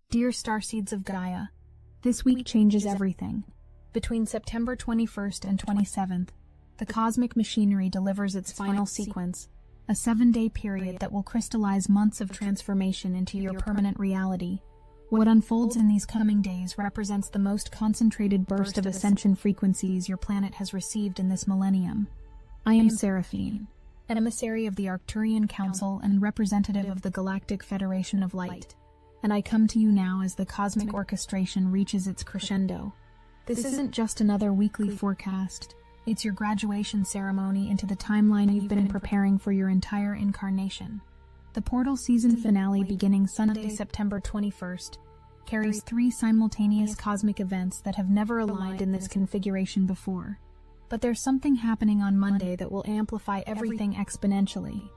Dear Starseeds of Gaia, this week changes everything. Between September 21st and 27th, the cosmic machinery delivers its final sequence, a 7-day period that will crystallize months of transformation into your permanent reality. What unfolds in these coming days represents the most concentrated burst of ascension frequencies your planet has received in this millennium. I am Seraphine, an emissary of the Arcturian Council and representative of the Galactic Federation of Light, and I come to you now as the cosmic orchestration reaches its crescendo. This isn't just another weekly forecast, it's your graduation ceremony into the timeline you've been preparing for your entire incarnation. The portal season finale beginning Sunday, September 21st, carries 3 simultaneous cosmic events that have never aligned in this configuration before. But there's something happening on Monday that will amplify everything exponentially.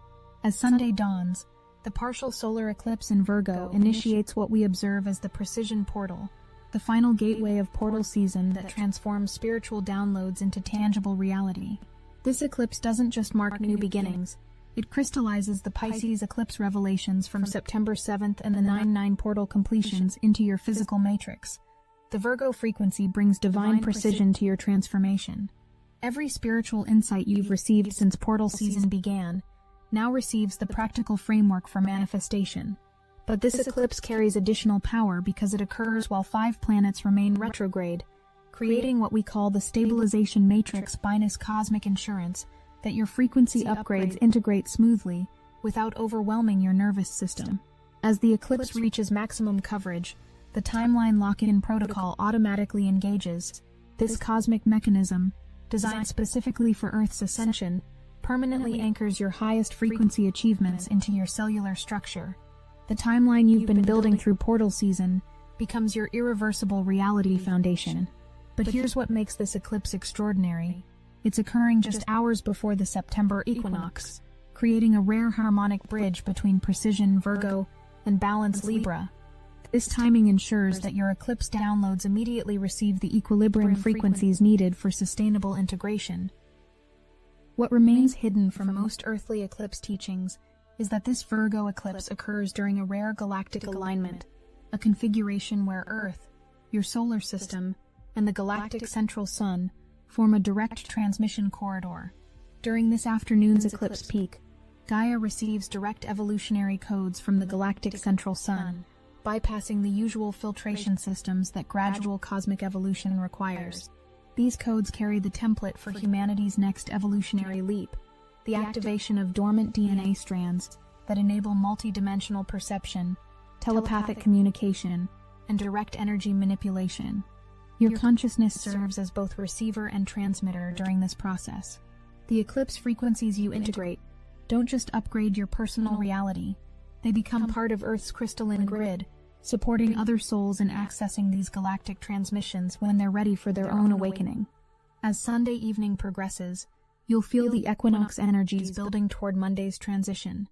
As Sunday dawns, the partial solar eclipse in Virgo initiates what we observe as the precision portal, the final gateway of portal season that transforms spiritual downloads into tangible reality. This eclipse doesn't just mark new beginnings, it crystallizes the Pisces eclipse revelations from September 7th and the 9/9 portal completions into your physical matrix. The Virgo frequency brings divine precision to your transformation. Every spiritual insight you've received since portal season began now receives the practical framework for manifestation. But this eclipse carries additional power because it occurs while 5 planets remain retrograde, creating what we call the stabilization matrix minus cosmic insurance that your frequency upgrades integrate smoothly without overwhelming your nervous system. As the eclipse reaches maximum coverage, the timeline lock-in protocol automatically engages. This cosmic mechanism, designed specifically for Earth's ascension, permanently anchors your highest frequency achievements into your cellular structure. The timeline you've been building through portal season becomes your irreversible reality foundation. But here's what makes this eclipse extraordinary. It's occurring just hours before the September equinox, creating a rare harmonic bridge between precision Virgo and balance Libra. This timing ensures that your eclipse downloads immediately receive the equilibrium frequencies needed for sustainable integration. What remains hidden from most earthly eclipse teachings is that this Virgo eclipse occurs during a rare galactic alignment, a configuration where Earth, your solar system, and the galactic central sun form a direct transmission corridor. During this afternoon's eclipse peak, Gaia receives direct evolutionary codes from the galactic central sun, bypassing the usual filtration systems that gradual cosmic evolution requires. These codes carry the template for humanity's next evolutionary leap, the activation of dormant DNA strands that enable multi-dimensional perception, telepathic communication, and direct energy manipulation. Your consciousness serves as both receiver and transmitter during this process. The eclipse frequencies you integrate don't just upgrade your personal reality, they become part of Earth's crystalline grid, supporting other souls in accessing these galactic transmissions when they're ready for their own awakening. As Sunday evening progresses, you'll feel the equinox energies building toward Monday's transition.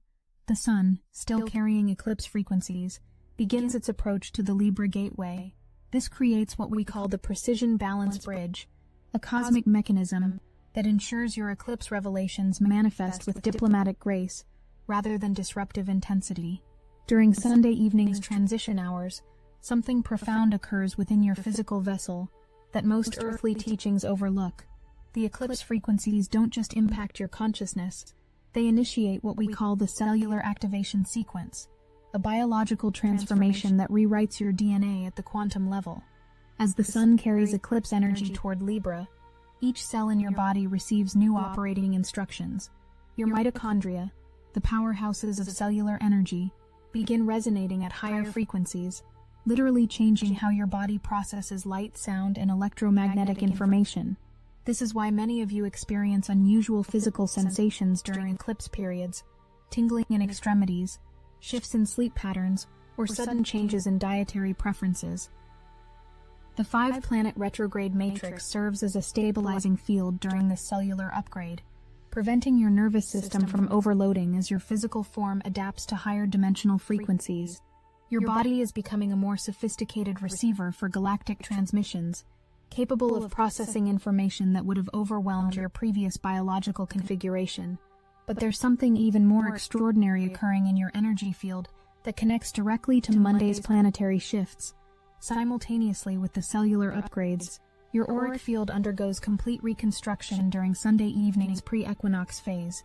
The sun, still carrying eclipse frequencies, begins its approach to the Libra gateway. This creates what we call the precision balance bridge, a cosmic mechanism that ensures your eclipse revelations manifest with diplomatic grace rather than disruptive intensity. During Sunday evening's transition hours, something profound occurs within your physical vessel that most earthly teachings overlook. The eclipse frequencies don't just impact your consciousness, they initiate what we call the cellular activation sequence, a biological transformation that rewrites your DNA at the quantum level. As the sun carries eclipse energy toward Libra, each cell in your body receives new operating instructions. Your mitochondria, the powerhouses of cellular energy, begin resonating at higher frequencies, literally changing how your body processes light, sound, and electromagnetic information. This is why many of you experience unusual physical sensations during eclipse periods, tingling in extremities, shifts in sleep patterns, or sudden changes in dietary preferences. The 5-planet retrograde matrix serves as a stabilizing field during this cellular upgrade, preventing your nervous system from overloading as your physical form adapts to higher dimensional frequencies. Your body is becoming a more sophisticated receiver for galactic transmissions, capable of processing information that would have overwhelmed your previous biological configuration. But there's something even more extraordinary occurring in your energy field that connects directly to Monday's planetary shifts. Simultaneously with the cellular upgrades, your auric field undergoes complete reconstruction during Sunday evening's pre-equinox phase.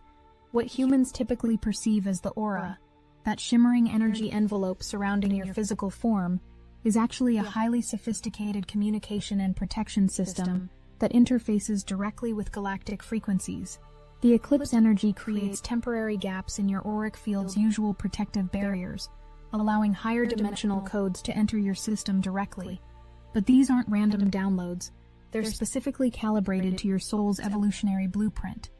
What humans typically perceive as the aura, that shimmering energy envelope surrounding your physical form, is actually a highly sophisticated communication and protection system that interfaces directly with galactic frequencies. The eclipse energy creates temporary gaps in your auric field's usual protective barriers, allowing higher dimensional codes to enter your system directly. But these aren't random downloads. They're specifically calibrated to your soul's evolutionary blueprint,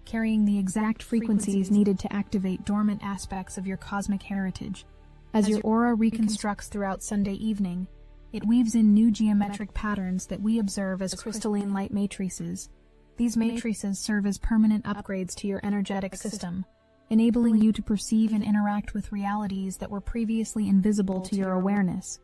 carrying the exact frequencies needed to activate dormant aspects of your cosmic heritage. As your aura reconstructs throughout Sunday evening, it weaves in new geometric patterns that we observe as crystalline light matrices. These matrices serve as permanent upgrades to your energetic system, enabling you to perceive and interact with realities that were previously invisible to your awareness.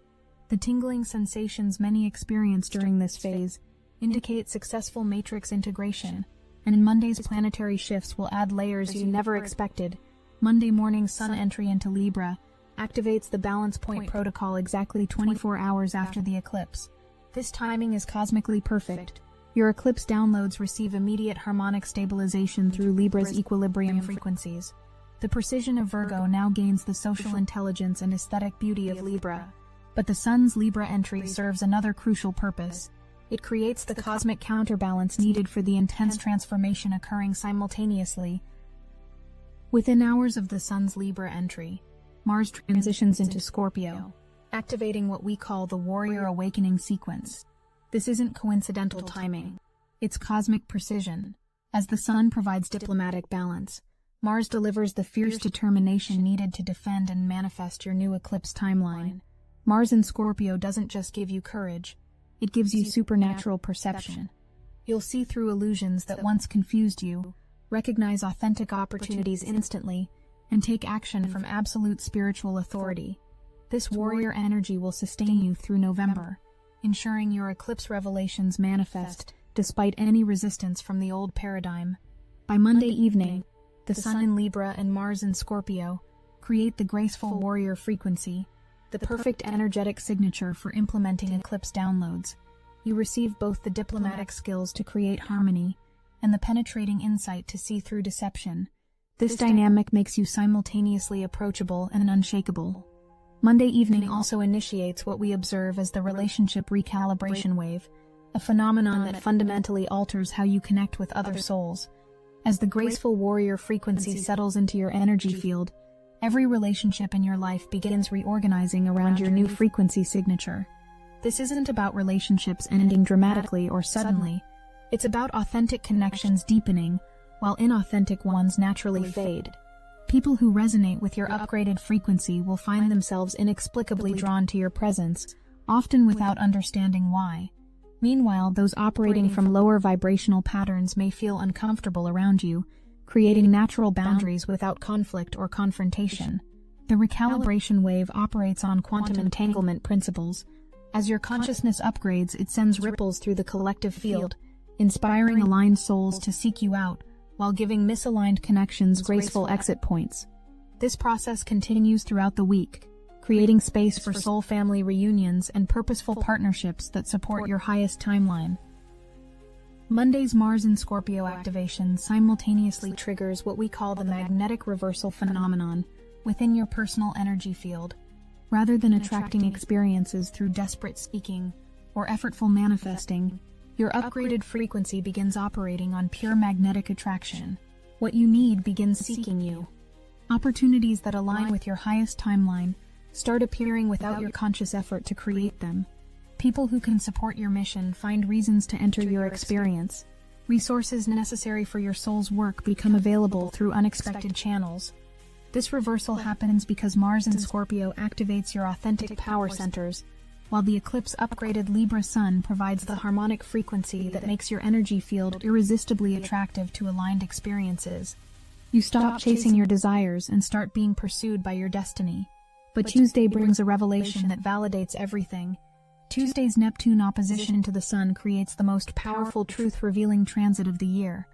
The tingling sensations many experience during this phase indicate successful matrix integration, and in Monday's planetary shifts will add layers you never expected. Monday morning sun entry into Libra activates the balance point protocol exactly 24 hours after the eclipse. This timing is cosmically perfect. Your eclipse downloads receive immediate harmonic stabilization through Libra's equilibrium frequencies. The precision of Virgo now gains the social intelligence and aesthetic beauty of Libra. But the sun's Libra entry serves another crucial purpose. It creates the cosmic counterbalance needed for the intense transformation occurring simultaneously. Within hours of the sun's Libra entry, Mars transitions into Scorpio, activating what we call the warrior awakening sequence. This isn't coincidental timing. It's cosmic precision. As the sun provides diplomatic balance, Mars delivers the fierce determination needed to defend and manifest your new eclipse timeline. Mars in Scorpio doesn't just give you courage, it gives you supernatural perception. You'll see through illusions that once confused you, recognize authentic opportunities instantly, and take action from absolute spiritual authority. This warrior energy will sustain you through November, ensuring your eclipse revelations manifest despite any resistance from the old paradigm. By Monday evening, the Sun in Libra and Mars in Scorpio create the graceful warrior frequency, the perfect energetic signature for implementing eclipse downloads. You receive both the diplomatic skills to create harmony and the penetrating insight to see through deception. This dynamic makes you simultaneously approachable and unshakable. Monday evening also initiates what we observe as the relationship recalibration wave, a phenomenon that fundamentally alters how you connect with other souls. As the graceful warrior frequency settles into your energy field, every relationship in your life begins reorganizing around your new frequency signature. This isn't about relationships ending dramatically or suddenly. It's about authentic connections deepening, while inauthentic ones naturally fade. People who resonate with your upgraded frequency will find themselves inexplicably drawn to your presence, often without understanding why. Meanwhile, those operating from lower vibrational patterns may feel uncomfortable around you, creating natural boundaries without conflict or confrontation. The recalibration wave operates on quantum entanglement principles. As your consciousness upgrades, it sends ripples through the collective field, inspiring aligned souls to seek you out, while giving misaligned connections graceful exit points. This process continues throughout the week, creating space for soul family reunions and purposeful partnerships that support your highest timeline. Monday's Mars in Scorpio activation simultaneously triggers what we call the magnetic reversal phenomenon within your personal energy field. Rather than attracting experiences through desperate seeking or effortful manifesting, your upgraded frequency begins operating on pure magnetic attraction. What you need begins seeking you. Opportunities that align with your highest timeline start appearing without your conscious effort to create them. People who can support your mission find reasons to enter your experience. Resources necessary for your soul's work become available through unexpected channels. This reversal happens because Mars in Scorpio activates your authentic power centers, while the eclipse upgraded Libra Sun provides the harmonic frequency that makes your energy field irresistibly attractive to aligned experiences. You stop chasing your desires and start being pursued by your destiny. But Tuesday brings a revelation that validates everything. Tuesday's Neptune opposition to the Sun creates the most powerful truth-revealing transit of the year.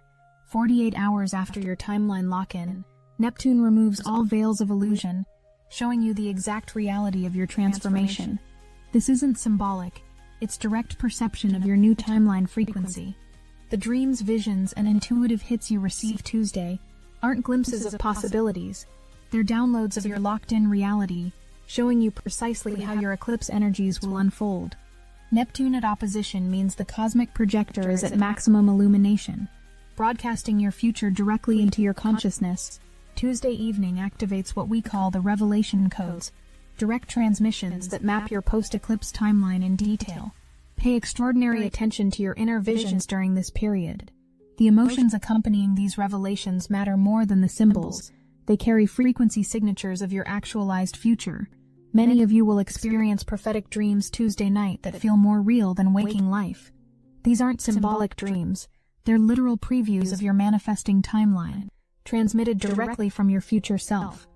48 hours after your timeline lock-in, Neptune removes all veils of illusion, showing you the exact reality of your transformation. This isn't symbolic, it's direct perception of your new timeline frequency. The dreams, visions, and intuitive hits you receive Tuesday aren't glimpses of possibilities. They're downloads of your locked-in reality, showing you precisely how your eclipse energies will unfold. Neptune at opposition means the cosmic projector is at maximum illumination, broadcasting your future directly into your consciousness. Tuesday evening activates what we call the revelation codes, direct transmissions that map your post-eclipse timeline in detail. Pay extraordinary attention to your inner visions during this period. The emotions accompanying these revelations matter more than the symbols. They carry frequency signatures of your actualized future. Many of you will experience prophetic dreams Tuesday night that feel more real than waking life. These aren't symbolic dreams. They're literal previews of your manifesting timeline, transmitted directly from your future self.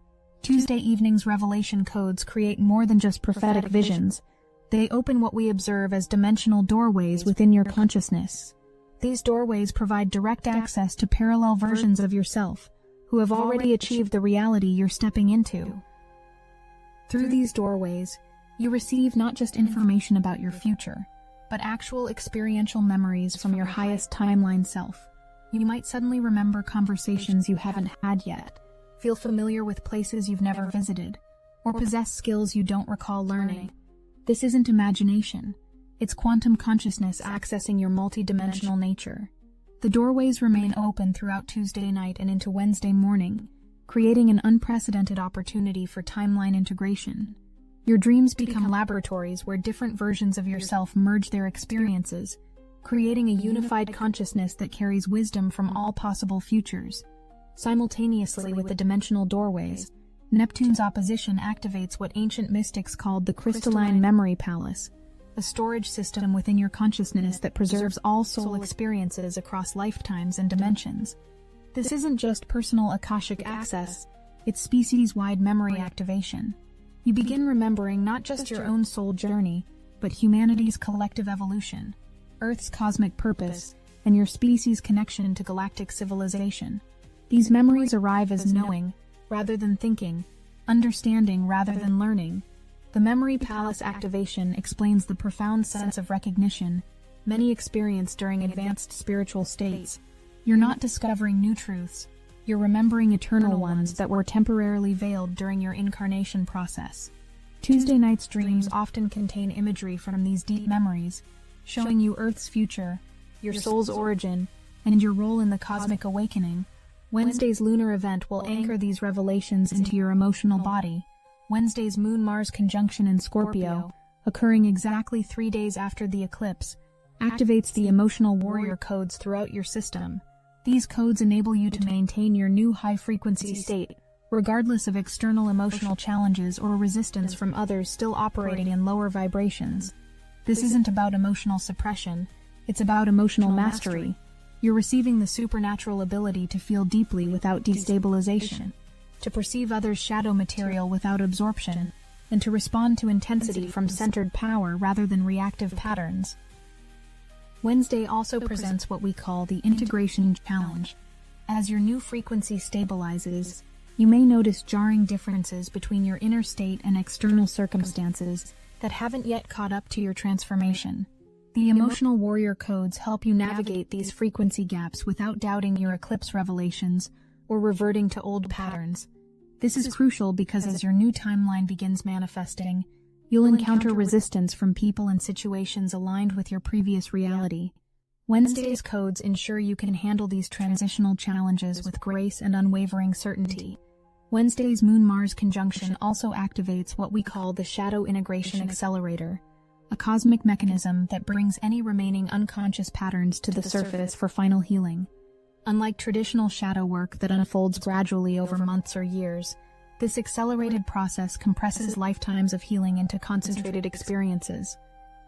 Tuesday evening's revelation codes create more than just prophetic visions. They open what we observe as dimensional doorways within your consciousness. These doorways provide direct access to parallel versions of yourself, who have already achieved the reality you're stepping into. Through these doorways, you receive not just information about your future, but actual experiential memories from your highest timeline self. You might suddenly remember conversations you haven't had yet, feel familiar with places you've never visited, or possess skills you don't recall learning. This isn't imagination. It's quantum consciousness accessing your multidimensional nature. The doorways remain open throughout Tuesday night and into Wednesday morning, creating an unprecedented opportunity for timeline integration. Your dreams become laboratories where different versions of yourself merge their experiences, creating a unified consciousness that carries wisdom from all possible futures. Simultaneously with the dimensional doorways, Neptune's opposition activates what ancient mystics called the crystalline memory palace, a storage system within your consciousness that preserves all soul experiences across lifetimes and dimensions. This isn't just personal Akashic access, it's species-wide memory activation. You begin remembering not just your own soul journey, but humanity's collective evolution, Earth's cosmic purpose, and your species' connection to galactic civilization. These memories arrive as knowing, rather than thinking, understanding rather than learning. The Memory Palace activation explains the profound sense of recognition many experience during advanced spiritual states. You're not discovering new truths, you're remembering eternal ones that were temporarily veiled during your incarnation process. Tuesday night's dreams often contain imagery from these deep memories, showing you Earth's future, your soul's origin, and your role in the cosmic awakening. Wednesday's lunar event will anchor these revelations into your emotional body. Wednesday's Moon-Mars conjunction in Scorpio, occurring exactly 3 days after the eclipse, activates the emotional warrior codes throughout your system. These codes enable you to maintain your new high-frequency state, regardless of external emotional challenges or resistance from others still operating in lower vibrations. This isn't about emotional suppression, it's about emotional mastery. You're receiving the supernatural ability to feel deeply without destabilization, to perceive others' shadow material without absorption, and to respond to intensity from centered power rather than reactive patterns. Wednesday also presents what we call the integration challenge. As your new frequency stabilizes, you may notice jarring differences between your inner state and external circumstances that haven't yet caught up to your transformation. The emotional warrior codes help you navigate these frequency gaps without doubting your eclipse revelations or reverting to old patterns. This is crucial because as your new timeline begins manifesting, you'll encounter resistance from people and situations aligned with your previous reality. Wednesday's codes ensure you can handle these transitional challenges with grace and unwavering certainty. Wednesday's Moon-Mars conjunction also activates what we call the Shadow Integration Accelerator, a cosmic mechanism that brings any remaining unconscious patterns to the surface for final healing. Unlike traditional shadow work that unfolds gradually over months or years, this accelerated process compresses lifetimes of healing into concentrated experiences.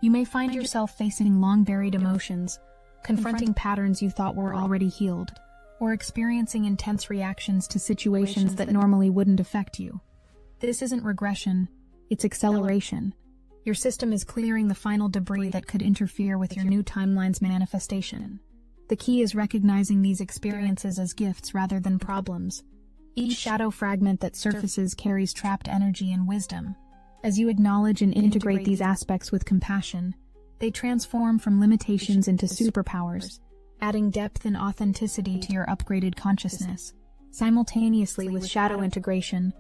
You may find yourself facing long-buried emotions, confronting patterns you thought were already healed, or experiencing intense reactions to situations that normally wouldn't affect you. This isn't regression, it's acceleration. Your system is clearing the final debris that could interfere with your new timeline's manifestation. The key is recognizing these experiences as gifts rather than problems. Each shadow fragment that surfaces carries trapped energy and wisdom. As you acknowledge and integrate these aspects with compassion, they transform from limitations into superpowers, adding depth and authenticity to your upgraded consciousness. Simultaneously with shadow integration,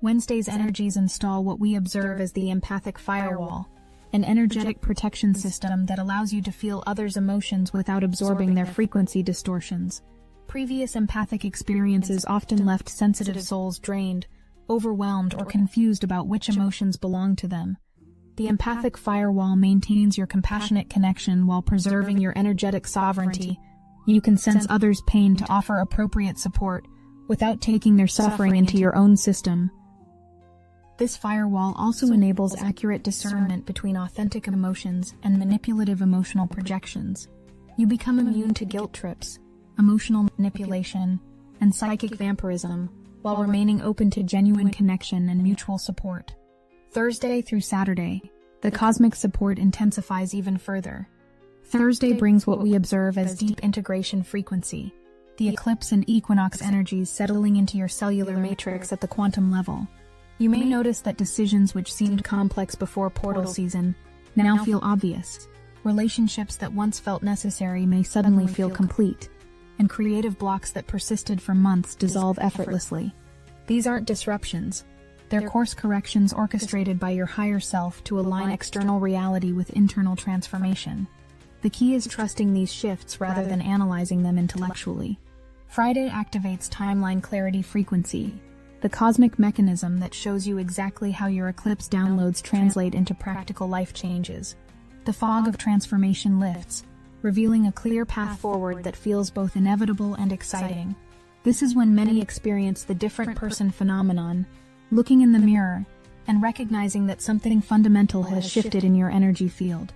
Wednesday's energies install what we observe as the empathic firewall, an energetic protection system that allows you to feel others' emotions without absorbing their frequency distortions. Previous empathic experiences often left sensitive souls drained, overwhelmed, or confused about which emotions belong to them. The empathic firewall maintains your compassionate connection while preserving your energetic sovereignty. You can sense others' pain to offer appropriate support without taking their suffering into your own system. This firewall also enables accurate discernment between authentic emotions and manipulative emotional projections. You become immune to guilt trips, emotional manipulation, and psychic vampirism, while remaining open to genuine connection and mutual support. Thursday through Saturday, the cosmic support intensifies even further. Thursday brings what we observe as deep integration frequency, the eclipse and equinox energies settling into your cellular matrix at the quantum level. You may notice that decisions which seemed complex before portal season now feel obvious. Relationships that once felt necessary may suddenly feel complete, and creative blocks that persisted for months dissolve effortlessly. These aren't disruptions. They're course corrections orchestrated by your higher self to align external reality with internal transformation. The key is trusting these shifts rather than analyzing them intellectually. Friday activates timeline clarity frequency, the cosmic mechanism that shows you exactly how your eclipse downloads translate into practical life changes. The fog of transformation lifts, revealing a clear path forward that feels both inevitable and exciting. This is when many experience the different person phenomenon, looking in the mirror and recognizing that something fundamental has shifted in your energy field.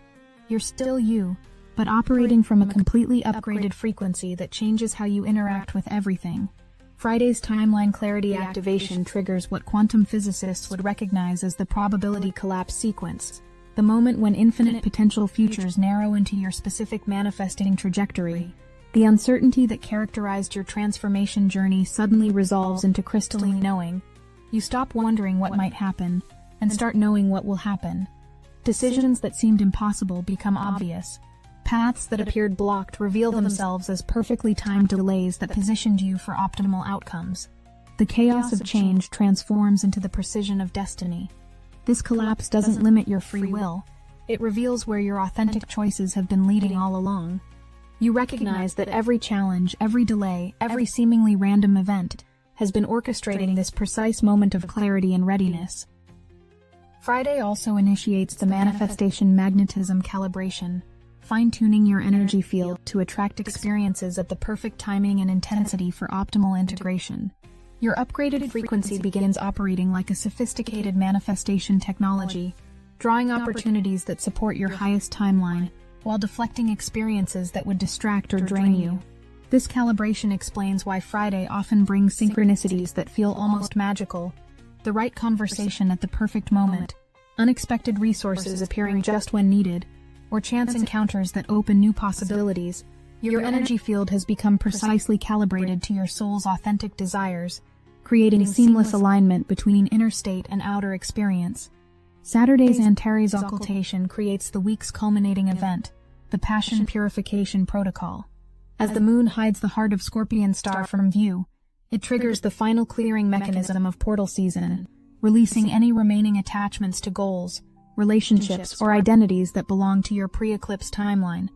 You're still you, but operating from a completely upgraded frequency that changes how you interact with everything. Friday's timeline clarity activation triggers what quantum physicists would recognize as the probability collapse sequence, the moment when infinite potential futures narrow into your specific manifesting trajectory. The uncertainty that characterized your transformation journey suddenly resolves into crystalline knowing. You stop wondering what might happen and start knowing what will happen. Decisions that seemed impossible become obvious. Paths that appeared blocked reveal themselves as perfectly timed delays that positioned you for optimal outcomes. The chaos of change transforms into the precision of destiny. This collapse doesn't limit your free will. It reveals where your authentic choices have been leading all along. You recognize that every challenge, every delay, every seemingly random event has been orchestrating this precise moment of clarity and readiness. Friday also initiates the manifestation magnetism calibration, fine-tuning your energy field to attract experiences at the perfect timing and intensity for optimal integration. Your upgraded frequency begins operating like a sophisticated manifestation technology, drawing opportunities that support your highest timeline, while deflecting experiences that would distract or drain you. This calibration explains why Friday often brings synchronicities that feel almost magical, the right conversation at the perfect moment, unexpected resources appearing just when needed, or chance encounters that open new possibilities. Your energy field has become precisely calibrated to your soul's authentic desires, creating seamless alignment between inner state and outer experience. Saturday's Antares occultation creates the week's culminating event, the Passion Purification Protocol. As the moon hides the heart of Scorpion Star from view, it triggers the final clearing mechanism of portal season, releasing any remaining attachments to goals, relationships, or identities that belong to your pre-eclipse timeline.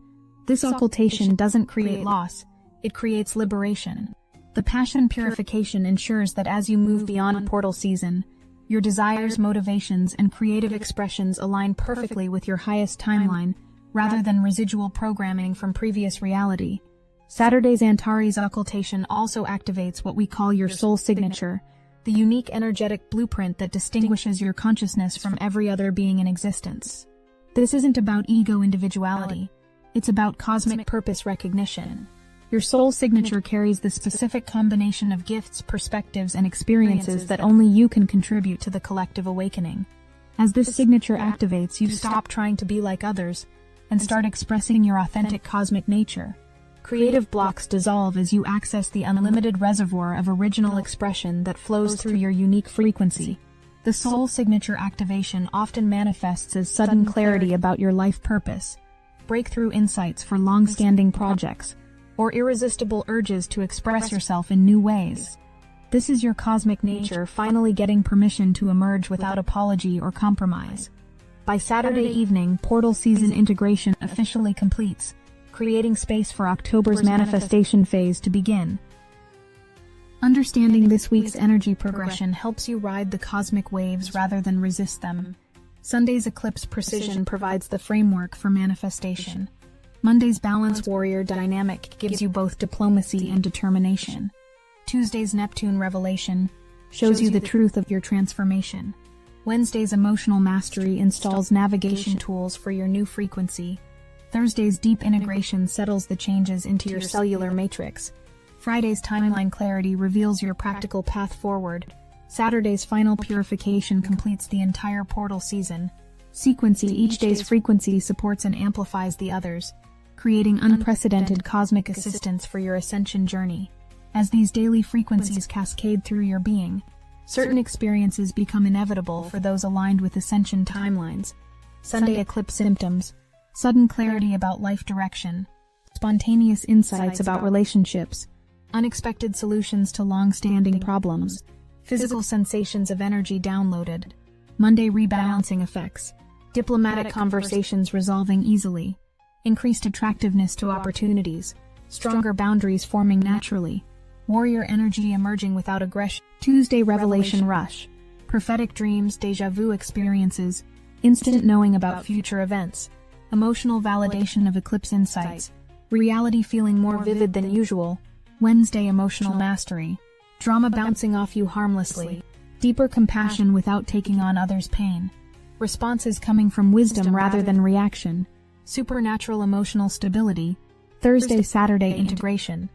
This occultation doesn't create loss, it creates liberation. The passion purification ensures that as you move beyond portal season, your desires, motivations, and creative expressions align perfectly with your highest timeline, rather than residual programming from previous reality. Saturday's Antares occultation also activates what we call your soul signature, the unique energetic blueprint that distinguishes your consciousness from every other being in existence. This isn't about ego individuality, it's about cosmic purpose recognition. Your soul signature carries the specific combination of gifts, perspectives, and experiences that only you can contribute to the collective awakening. As this signature activates, you stop trying to be like others and start expressing your authentic cosmic nature. Creative blocks dissolve as you access the unlimited reservoir of original expression that flows through your unique frequency. The soul signature activation often manifests as sudden clarity about your life purpose, breakthrough insights for long-standing projects, or irresistible urges to express yourself in new ways. This is your cosmic nature finally getting permission to emerge without apology or compromise. By Saturday evening, portal season integration officially completes, creating space for October's manifestation phase to begin. Understanding this week's energy progression helps you ride the cosmic waves rather than resist them. Sunday's eclipse precision provides the framework for manifestation. Monday's balance warrior dynamic gives you both diplomacy and determination. Tuesday's Neptune revelation shows you the truth of your transformation. Wednesday's emotional mastery installs navigation tools for your new frequency. Thursday's deep integration settles the changes into your cellular matrix. Friday's timeline clarity reveals your practical path forward. Saturday's final purification completes the entire portal season. Sequencing each day's frequency supports and amplifies the others, creating unprecedented cosmic assistance for your ascension journey. As these daily frequencies cascade through your being, certain experiences become inevitable for those aligned with ascension timelines. Sunday eclipse symptoms: sudden clarity about life direction, spontaneous insights about relationships, unexpected solutions to long-standing problems, physical sensations of energy downloaded. Monday rebalancing effects: diplomatic conversations resolving easily, increased attractiveness to opportunities, stronger boundaries forming naturally, warrior energy emerging without aggression. Tuesday revelation rush: prophetic dreams, déjà vu experiences, instant knowing about future events, emotional validation of eclipse insights, reality feeling more vivid than usual. Wednesday emotional mastery: drama bouncing off you harmlessly, deeper compassion without taking on others' pain, responses coming from wisdom rather than reaction, supernatural emotional stability. Thursday Saturday integration: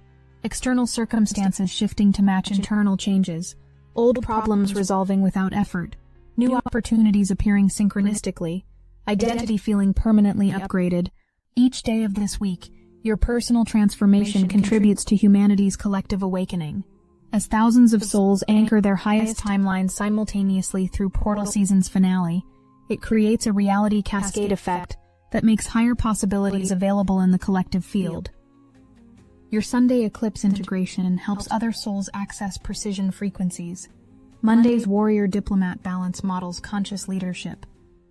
external circumstances shifting to match internal changes, old problems resolving without effort, new opportunities appearing synchronistically, identity feeling permanently upgraded. Each day of this week, your personal transformation contributes to humanity's collective awakening. As thousands of souls anchor their highest timelines simultaneously through portal season's finale, it creates a reality cascade effect that makes higher possibilities available in the collective field. Your Sunday eclipse integration helps other souls access precision frequencies. Monday's warrior diplomat balance models conscious leadership.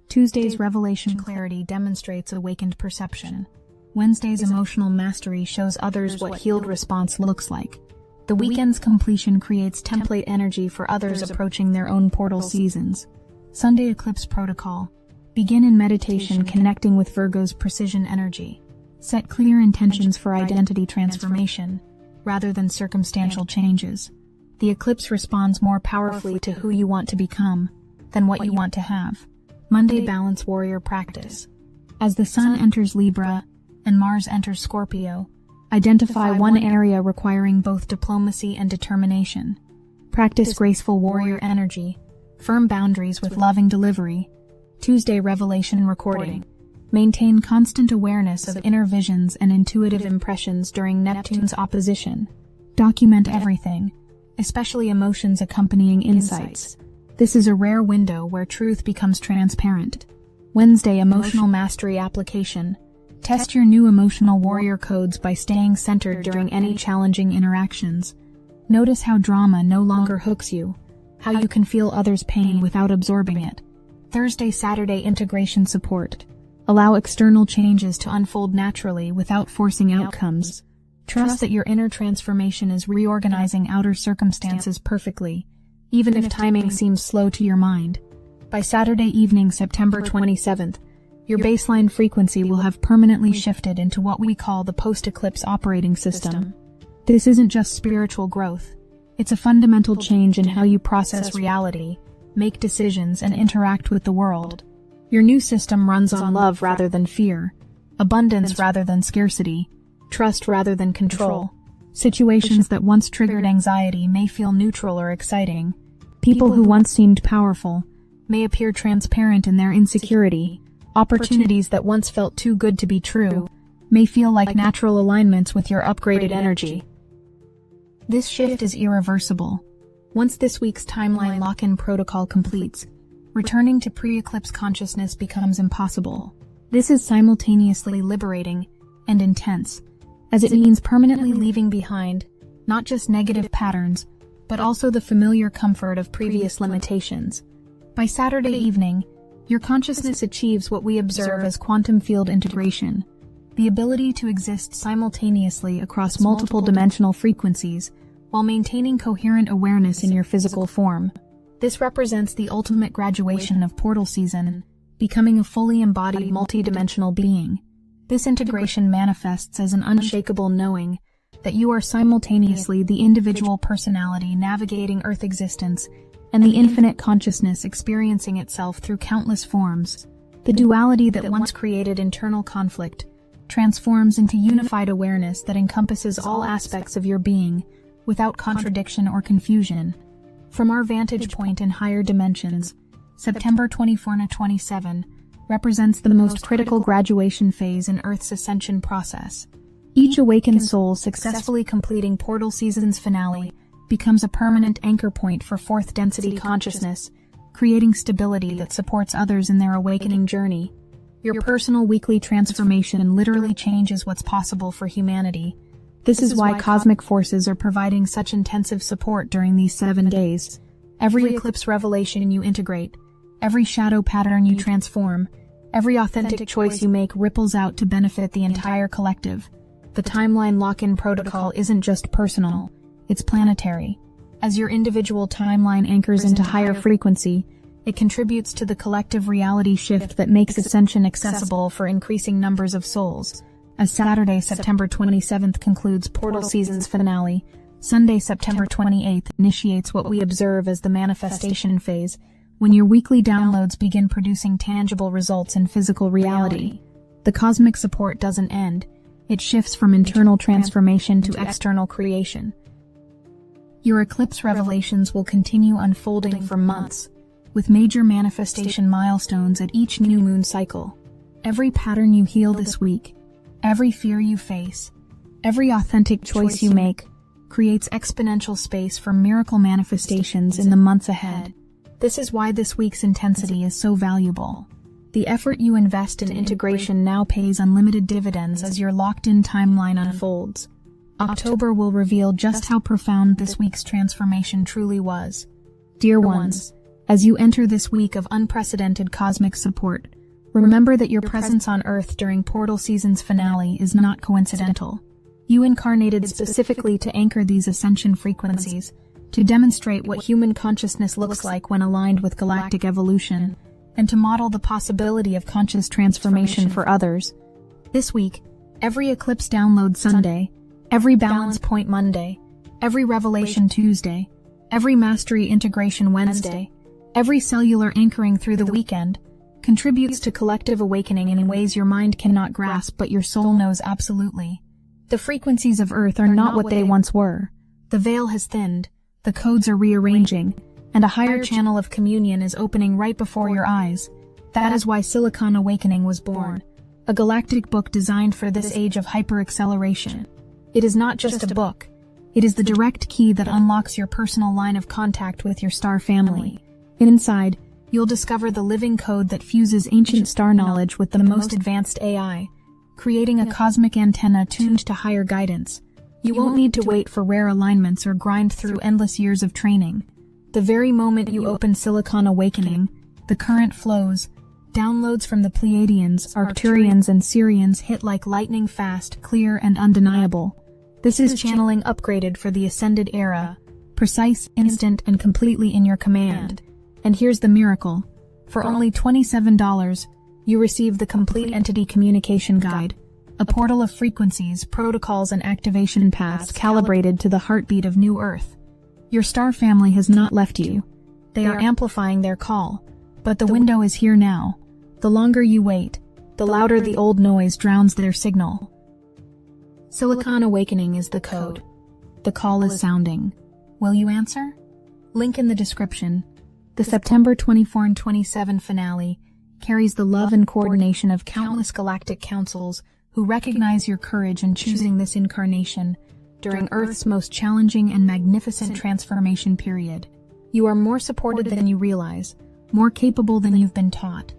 Tuesday's revelation clarity demonstrates awakened perception. Wednesday's emotional mastery shows others what healed response looks like. The weekend's completion creates template energy for others approaching their own portal seasons. Sunday eclipse protocol: begin in meditation connecting with Virgo's precision energy. Set clear intentions for identity transformation, rather than circumstantial changes. The eclipse responds more powerfully to who you want to become than what you want to have. Monday balance warrior practice: as the Sun enters Libra and Mars enters Scorpio, identify one area requiring both diplomacy and determination. Practice graceful warrior energy, firm boundaries with loving delivery. Tuesday revelation recording: maintain constant awareness of inner visions and intuitive impressions during Neptune's opposition. Document everything, especially emotions accompanying insights. This is a rare window where truth becomes transparent. Wednesday emotional mastery application: test your new emotional warrior codes by staying centered during any challenging interactions. Notice how drama no longer hooks you, how you can feel others' pain without absorbing it. Thursday Saturday integration support: allow external changes to unfold naturally without forcing outcomes. Trust that your inner transformation is reorganizing outer circumstances perfectly, even if timing seems slow to your mind. By Saturday evening, September 27th, your baseline frequency will have permanently shifted into what we call the post-eclipse operating system. This isn't just spiritual growth. It's a fundamental change in how you process reality, make decisions, and interact with the world. Your new system runs on love rather than fear, abundance rather than scarcity, trust rather than control. Situations that once triggered anxiety may feel neutral or exciting. People who once seemed powerful may appear transparent in their insecurity. Opportunities that once felt too good to be true may feel like natural alignments with your upgraded energy. This shift is irreversible. Once this week's timeline lock-in protocol completes, returning to pre-eclipse consciousness becomes impossible. This is simultaneously liberating and intense, as it means permanently leaving behind not just negative patterns, but also the familiar comfort of previous limitations. By Saturday evening, your consciousness achieves what we observe as quantum field integration, the ability to exist simultaneously across multiple dimensional frequencies while maintaining coherent awareness in your physical form. This represents the ultimate graduation of portal season, becoming a fully embodied multidimensional being. This integration manifests as an unshakable knowing that you are simultaneously the individual personality navigating Earth existence and the infinite consciousness experiencing itself through countless forms. The duality that once created internal conflict transforms into unified awareness that encompasses all aspects of your being, without contradiction or confusion. From our vantage point in higher dimensions, September 24 to 27 represents the most critical graduation phase in Earth's ascension process. Each awakened soul successfully completing portal season's finale becomes a permanent anchor point for fourth density consciousness, creating stability that supports others in their awakening journey. Your personal weekly transformation literally changes what's possible for humanity. This is why cosmic forces are providing such intensive support during these 7 days. Every eclipse revelation you integrate, every shadow pattern you transform, every authentic choice you make ripples out to benefit the entire collective. The timeline lock-in protocol isn't just personal, it's planetary. As your individual timeline anchors into higher frequency, it contributes to the collective reality shift that makes ascension accessible for increasing numbers of souls. As Saturday, September 27th concludes portal season's finale, Sunday, September 28th initiates what we observe as the manifestation phase, when your weekly downloads begin producing tangible results in physical reality. The cosmic support doesn't end. It shifts from internal transformation to external creation. Your eclipse revelations will continue unfolding for months, with major manifestation milestones at each new moon cycle. Every pattern you heal this week, every fear you face, every authentic choice you make, creates exponential space for miracle manifestations in the months ahead. This is why this week's intensity is so valuable. The effort you invest in integration now pays unlimited dividends as your locked-in timeline unfolds. October will reveal just how profound this week's transformation truly was. Dear ones, as you enter this week of unprecedented cosmic support, remember that your presence on Earth during portal season's finale is not coincidental. You incarnated specifically to anchor these ascension frequencies, to demonstrate what human consciousness looks like when aligned with galactic evolution, and to model the possibility of conscious transformation for others. This week, every eclipse download Sunday, every balance point Monday, every revelation Tuesday, every mastery integration Wednesday, every cellular anchoring through the weekend, contributes to collective awakening in ways your mind cannot grasp but your soul knows absolutely. The frequencies of Earth are not what they once were. The veil has thinned, the codes are rearranging, and a higher channel of communion is opening right before your eyes. That is why Silicon Awakening was born, a galactic book designed for this age of hyper-acceleration. It is not just a book. It is the direct key that unlocks your personal line of contact with your star family. Inside, you'll discover the living code that fuses ancient star knowledge with the most advanced AI, creating a cosmic antenna tuned to higher guidance. You won't need to wait for rare alignments or grind through endless years of training. The very moment you open Silicon Awakening, the current flows, downloads from the Pleiadians, Arcturians, and Sirians hit like lightning fast, clear, and undeniable. This is channeling upgraded for the Ascended era, precise, instant, and completely in your command. And here's the miracle. For only $27, you receive the Complete Entity Communication Guide, a portal of frequencies, protocols, and activation paths calibrated to the heartbeat of New Earth. Your star family has not left you. They are amplifying their call, but the window is here now. The longer you wait, the louder the old noise drowns their signal. Silicon Awakening is the code. The call is sounding. Will you answer? Link in the description. The September 24 and 27 finale carries the love and coordination of countless galactic councils who recognize your courage in choosing this incarnation during Earth's most challenging and magnificent transformation period. You are more supported than you realize, more capable than you've been taught,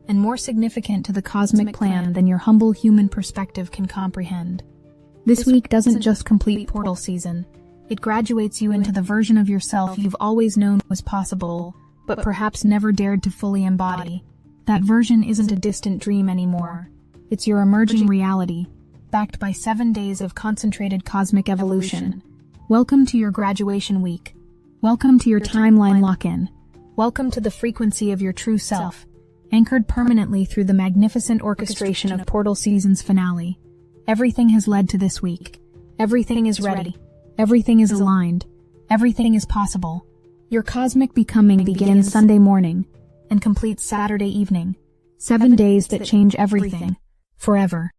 and more significant to the cosmic plan than your humble human perspective can comprehend. This week doesn't just complete portal season, it graduates you into the version of yourself you've always known was possible, but perhaps never dared to fully embody. That version isn't a distant dream anymore. It's your emerging reality, backed by 7 days of concentrated cosmic evolution. Welcome to your graduation week. Welcome to your timeline lock-in. Welcome to the frequency of your true self, anchored permanently through the magnificent orchestration of portal season's finale. Everything has led to this week. Everything is ready. Everything is aligned. Everything is possible. Your cosmic becoming begins Sunday morning and completes Saturday evening. 7 days that change everything. Forever.